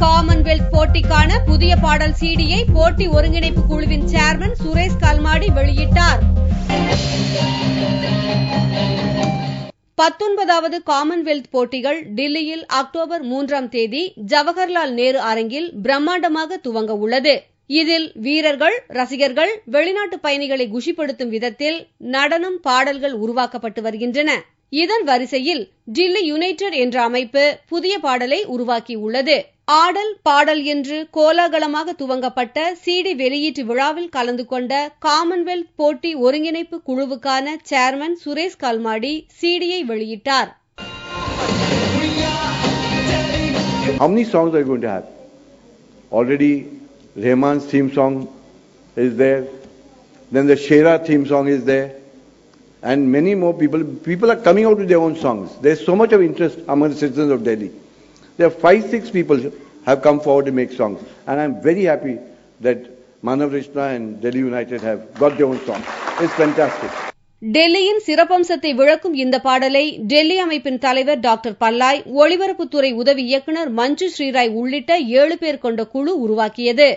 Commonwealth போட்டிக்கான புதிய பாடல் சிடியை போட்டி ஒருங்கிணைப்பு குழுவின் சேர்மன் சுரேஷ் கல்மாடி வெளியிட்டார். 19வது காமன்வெல்த் போட்டிகள் டில்லியில் அக்டோபர் 3ஆம் தேதி ஜவஹர்லால் நேரு அரங்கில் பிரம்மாண்டமாக துவங்க உள்ளது. இதில் வீரர்கள், ரசிகர்கள், வெளிநாட்டு பயணிகளை குஷிப்படுத்தும் விதத்தில் நடனம், பாடல்கள் உருவாக்கப்பட்டு வருகின்றன. இதன் வரிசையில் டில்லி யுனைடெட் என்ற அமைப்பு புதிய பாடலை உருவாக்கியுள்ளது. ஆடல் பாடல் என்று கோலாகலமாக துவங்கப்பட்ட சிடி வெளியீட்டு விழாவில் கலந்து கொண்ட காமன்வெல்த் போட்டி ஒருங்கிணைப்பு குழுவுக்கான சேர்மன் சுரேஷ் கல்மாடி சிடியை வெளியிட்டார். How many songs are you going to have? Already Rahman's theme song is there. Then the Shera theme song is there. And many more people are coming out with their own songs. There's so much of interest among the citizens of Delhi. There are 5-6 people have come forward to make songs. And I'm very happy that Manav Rishna and Delhi United have got their own songs. It's fantastic. டெல்லியின் சிறப்பம்சத்தை விளக்கும் இந்த பாடலை டெல்லி அமைப்பின் தலைவர் doctor பல்லாய், ஒளிபரப்புத்துறை உதவி இயக்குநர் மஞ்சு ஸ்ரீராய் உள்ளிட்ட 7 பேர் கொண்ட குழு உருவாக்கியது.